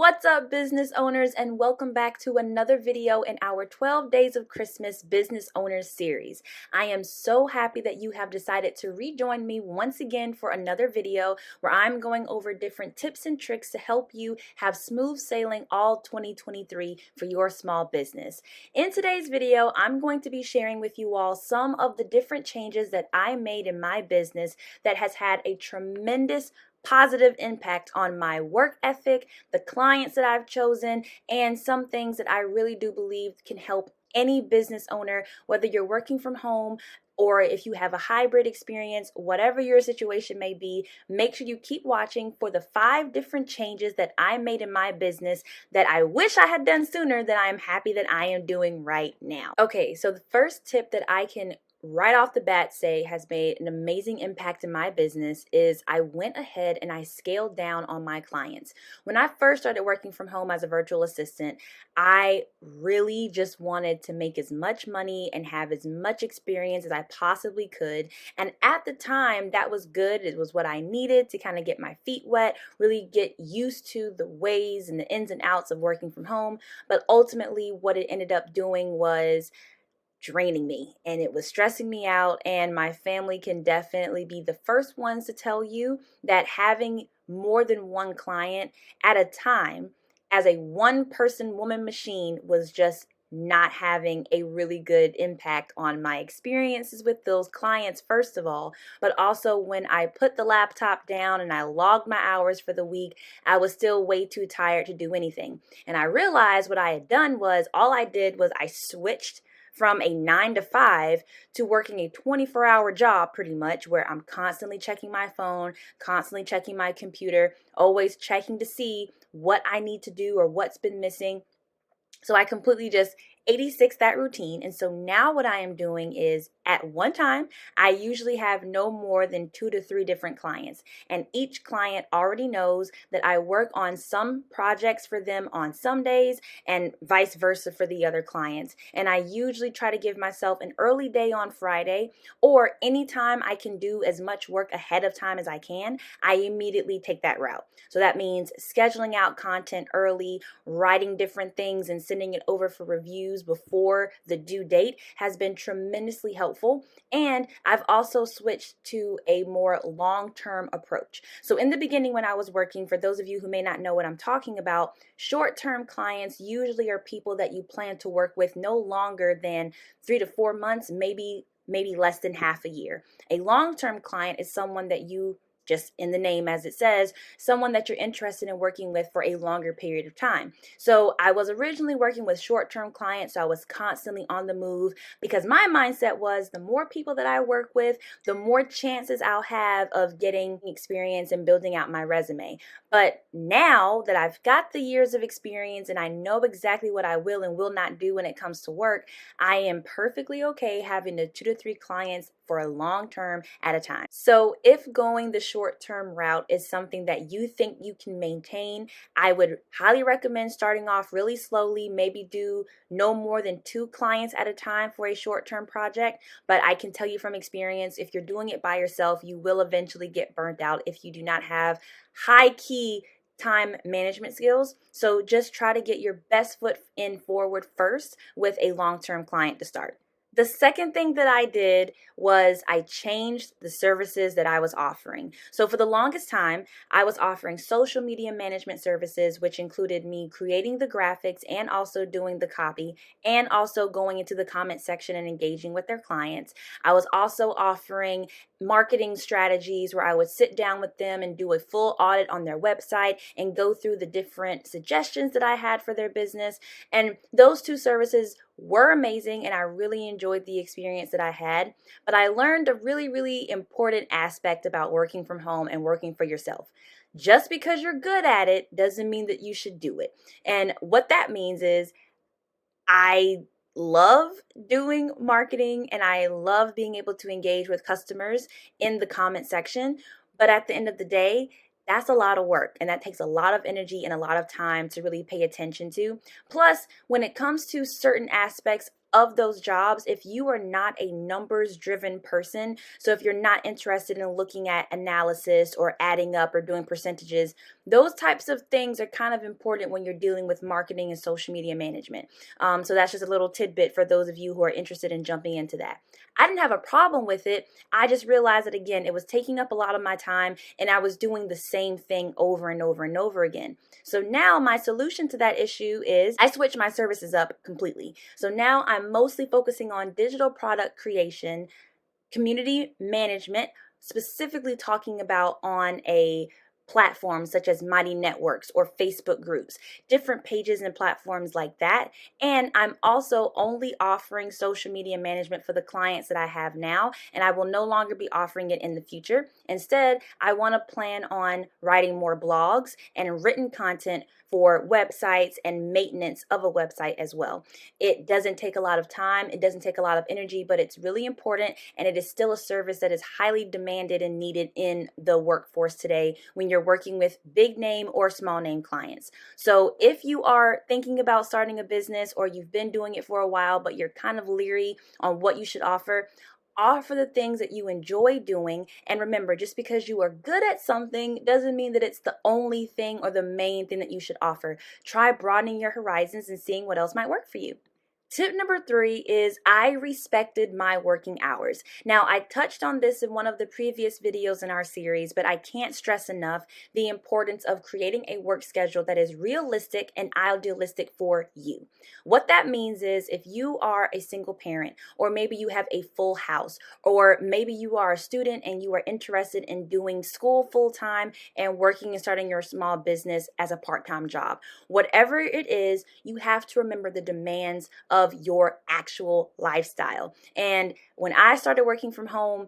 What's up, business owners, and welcome back to another video in our 12 Days of Christmas Business Owners series. I am so happy that you have decided to rejoin me once again for another video where I'm going over different tips and tricks to help you have smooth sailing all 2023 for your small business. In today's video, I'm going to be sharing with you all some of the different changes that I made in my business that has had a tremendous positive impact on my work ethic, the clients that I've chosen, and some things that I really do believe can help any business owner, whether you're working from home or if you have a hybrid experience, whatever your situation may be. Make sure you keep watching for the 5 different changes that I made in my business that I wish I had done sooner, that I am happy that I am doing right now. Okay, so the first tip that I can right off the bat say has made an amazing impact in my business is I went ahead and I scaled down on my clients. When I first started working from home as a virtual assistant, I really just wanted to make as much money and have as much experience as I possibly could. And at the time, that was good. It was what I needed to kind of get my feet wet, really get used to the ways and the ins and outs of working from home. But ultimately, what it ended up doing was draining me, and it was stressing me out. And my family can definitely be the first ones to tell you that having more than one client at a time as a one-person woman machine was just not having a really good impact on my experiences with those clients, first of all, but also when I put the laptop down and I logged my hours for the week, I was still way too tired to do anything. And I realized what I had done was all I did was I switched from a 9 to 5 to working a 24-hour job, pretty much, where I'm constantly checking my phone, constantly checking my computer, always checking to see what I need to do or what's been missing. So I completely just 86 that routine. And so now what I am doing is at one time, I usually have no more than 2 to 3 different clients. And each client already knows that I work on some projects for them on some days and vice versa for the other clients. And I usually try to give myself an early day on Friday, or anytime I can do as much work ahead of time as I can, I immediately take that route. So that means scheduling out content early, writing different things and sending it over for reviews before the due date has been tremendously helpful. And I've also switched to a more long-term approach. So in the beginning when I was working, for those of you who may not know what I'm talking about, short-term clients usually are people that you plan to work with no longer than 3 to 4 months, maybe less than half a year. A long-term client is someone that you, just in the name as it says, someone that you're interested in working with for a longer period of time. So I was originally working with short-term clients, so I was constantly on the move because my mindset was the more people that I work with, the more chances I'll have of getting experience and building out my resume. But now that I've got the years of experience and I know exactly what I will and will not do when it comes to work, I am perfectly okay having the 2 to 3 clients for a long term at a time. So if going the short-term route is something that you think you can maintain, I would highly recommend starting off really slowly, maybe do no more than 2 clients at a time for a short-term project. But I can tell you from experience, if you're doing it by yourself, you will eventually get burnt out if you do not have high key time management skills. So just try to get your best foot in forward first with a long-term client to start. The second thing that I did was I changed the services that I was offering. So for the longest time, I was offering social media management services, which included me creating the graphics and also doing the copy and also going into the comment section and engaging with their clients. I was also offering marketing strategies where I would sit down with them and do a full audit on their website and go through the different suggestions that I had for their business. And those 2 services were amazing, and I really enjoyed the experience that I had. But I learned a really, really important aspect about working from home and working for yourself. Just because you're good at it doesn't mean that you should do it. And what that means is I love doing marketing and I love being able to engage with customers in the comment section. But at the end of the day, that's a lot of work, and that takes a lot of energy and a lot of time to really pay attention to. Plus, when it comes to certain aspects of those jobs, if you are not a numbers driven person, so if you're not interested in looking at analysis or adding up or doing percentages, those types of things are kind of important when you're dealing with marketing and social media management. So that's just a little tidbit for those of you who are interested in jumping into that. I didn't have a problem with it. I just realized that, again, it was taking up a lot of my time and I was doing the same thing over and over and over again. So now my solution to that issue is I switched my services up completely. So now I'm mostly focusing on digital product creation, community management, specifically talking about on a platforms such as Mighty Networks or Facebook groups, different pages and platforms like that. And I'm also only offering social media management for the clients that I have now, and I will no longer be offering it in the future. Instead, I want to plan on writing more blogs and written content for websites and maintenance of a website as well. It doesn't take a lot of time, it doesn't take a lot of energy, but it's really important, and it is still a service that is highly demanded and needed in the workforce today when you're working with big name or small name clients. So if you are thinking about starting a business or you've been doing it for a while, but you're kind of leery on what you should offer the things that you enjoy doing. And remember, just because you are good at something doesn't mean that it's the only thing or the main thing that you should offer. Try broadening your horizons and seeing what else might work for you. Tip number 3 is I respected my working hours. Now, I touched on this in one of the previous videos in our series, but I can't stress enough the importance of creating a work schedule that is realistic and idealistic for you. What that means is if you are a single parent, or maybe you have a full house, or maybe you are a student and you are interested in doing school full time and working and starting your small business as a part-time job, whatever it is, you have to remember the demands of your actual lifestyle. And when I started working from home,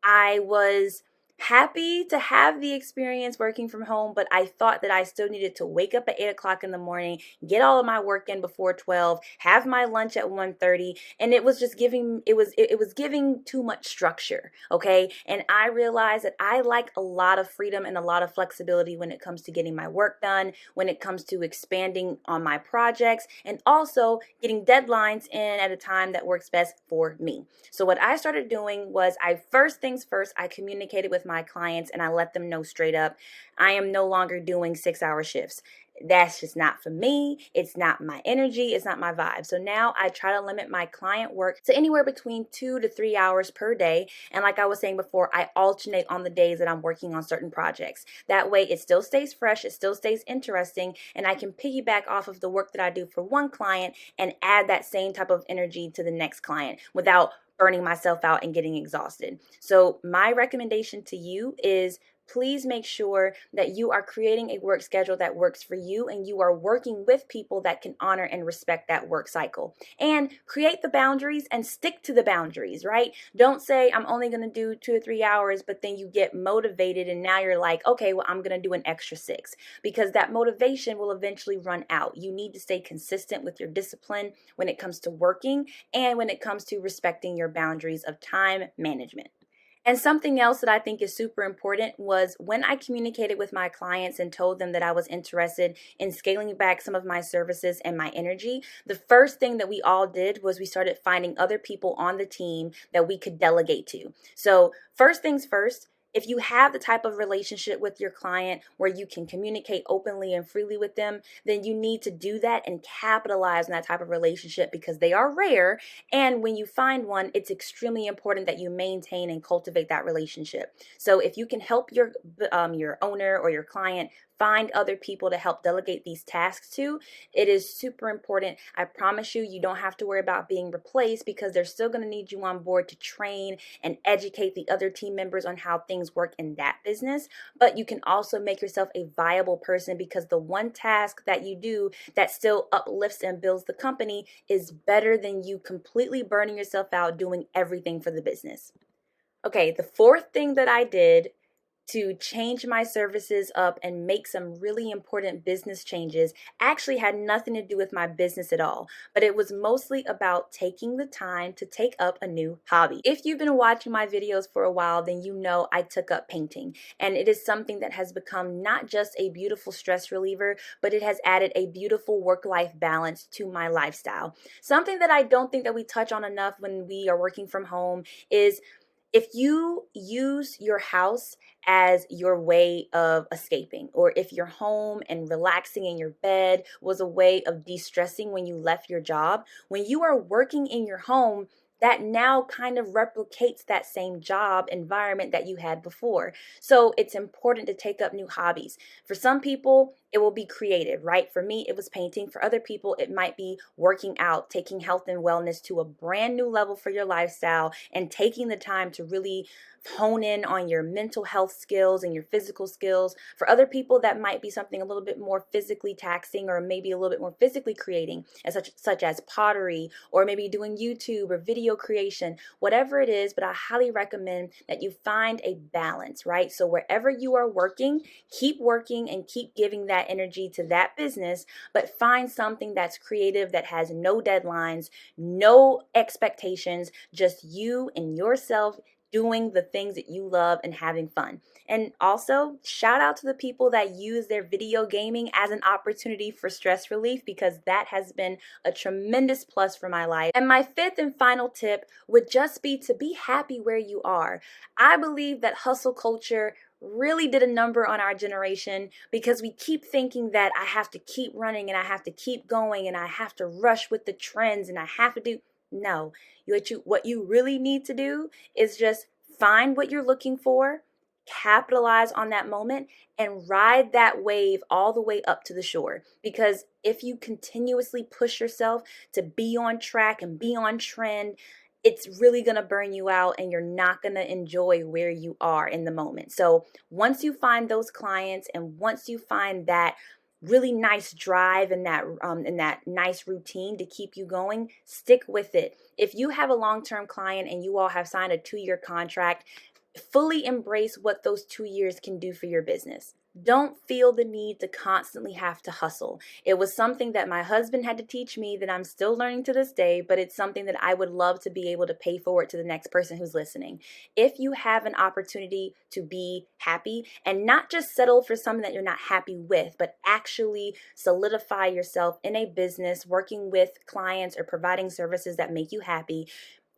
I was happy to have the experience working from home, but I thought that I still needed to wake up at 8 o'clock in the morning, get all of my work in before 12, have my lunch at 1:30, and it was just giving giving too much structure, okay? And I realized that I like a lot of freedom and a lot of flexibility when it comes to getting my work done, when it comes to expanding on my projects, and also getting deadlines in at a time that works best for me. So what I started doing was first things first, I communicated with my clients and I let them know straight up, I am no longer doing 6-hour shifts. That's just not for me. It's not my energy. It's not my vibe. So now I try to limit my client work to anywhere between 2 to 3 hours per day. And like I was saying before, I alternate on the days that I'm working on certain projects. That way it still stays fresh. It still stays interesting. And I can piggyback off of the work that I do for one client and add that same type of energy to the next client without burning myself out and getting exhausted. So my recommendation to you is please make sure that you are creating a work schedule that works for you and you are working with people that can honor and respect that work cycle. And create the boundaries and stick to the boundaries, right? Don't say I'm only going to do 2 or 3 hours, but then you get motivated and now you're like, okay, well, I'm going to do an extra 6, because that motivation will eventually run out. You need to stay consistent with your discipline when it comes to working and when it comes to respecting your boundaries of time management. And something else that I think is super important was when I communicated with my clients and told them that I was interested in scaling back some of my services and my energy, the first thing that we all did was we started finding other people on the team that we could delegate to. So first things first, if you have the type of relationship with your client where you can communicate openly and freely with them, then you need to do that and capitalize on that type of relationship because they are rare. And when you find one, it's extremely important that you maintain and cultivate that relationship. So if you can help your owner or your client find other people to help delegate these tasks to, it is super important. I promise you, you don't have to worry about being replaced because they're still going to need you on board to train and educate the other team members on how things work in that business. But you can also make yourself a viable person because the one task that you do that still uplifts and builds the company is better than you completely burning yourself out doing everything for the business. Okay, the fourth thing that I did to change my services up and make some really important business changes actually had nothing to do with my business at all, but it was mostly about taking the time to take up a new hobby. If you've been watching my videos for a while, then you know I took up painting, and it is something that has become not just a beautiful stress reliever, but it has added a beautiful work-life balance to my lifestyle. Something that I don't think that we touch on enough when we are working from home is if you use your house as your way of escaping, or if your home and relaxing in your bed was a way of de-stressing when you left your job, when you are working in your home, that now kind of replicates that same job environment that you had before. So it's important to take up new hobbies. For some people, it will be creative, right? For me, it was painting. For other people, it might be working out, taking health and wellness to a brand new level for your lifestyle, and taking the time to really hone in on your mental health skills and your physical skills. For other people, that might be something a little bit more physically taxing, or maybe a little bit more physically creating, such as pottery, or maybe doing YouTube or video creation, whatever it is. But I highly recommend that you find a balance, right? So wherever you are working and keep giving that energy to that business, but find something that's creative, that has no deadlines, no expectations, just you and yourself doing the things that you love and having fun. And also, shout out to the people that use their video gaming as an opportunity for stress relief, because that has been a tremendous plus for my life. And my fifth and final tip would just be to be happy where you are. I believe that hustle culture really did a number on our generation, because we keep thinking that I have to keep running and I have to keep going and I have to rush with the trends and I have to do. No, what you really need to do is just find what you're looking for, capitalize on that moment, and ride that wave all the way up to the shore. Because if you continuously push yourself to be on track and be on trend, it's really going to burn you out, and you're not going to enjoy where you are in the moment. So once you find those clients, and once you find that really nice drive and that nice routine to keep you going, stick with it. If you have a long-term client and you all have signed a 2-year contract, fully embrace what those 2 years can do for your business. Don't feel the need to constantly have to hustle. It was something that my husband had to teach me that I'm still learning to this day, but it's something that I would love to be able to pay forward to the next person who's listening. If you have an opportunity to be happy, and not just settle for something that you're not happy with, but actually solidify yourself in a business, working with clients or providing services that make you happy,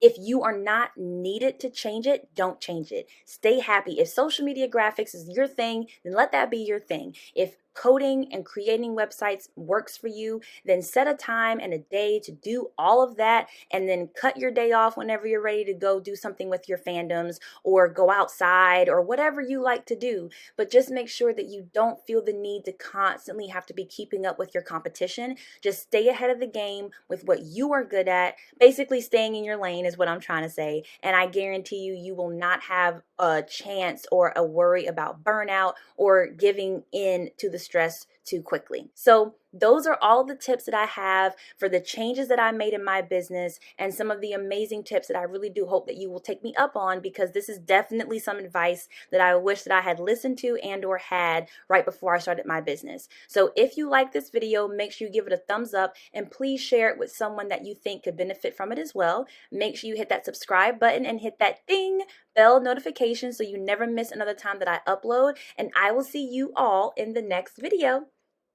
if you are not needed to change it, don't change it. Stay happy. If social media graphics is your thing, then let that be your thing. If coding and creating websites works for you, then set a time and a day to do all of that, and then cut your day off whenever you're ready to go do something with your fandoms, or go outside, or whatever you like to do. But just make sure that you don't feel the need to constantly have to be keeping up with your competition. Just stay ahead of the game with what you are good at. Basically, staying in your lane is what I'm trying to say. And I guarantee you, you will not have a chance or a worry about burnout or giving in to the stress too quickly. So those are all the tips that I have for the changes that I made in my business, and some of the amazing tips that I really do hope that you will take me up on, because this is definitely some advice that I wish that I had listened to and or had right before I started my business. So if you like this video, make sure you give it a thumbs up, and please share it with someone that you think could benefit from it as well. Make sure you hit that subscribe button and hit that ding bell notification so you never miss another time that I upload, and I will see you all in the next video.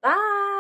Bye!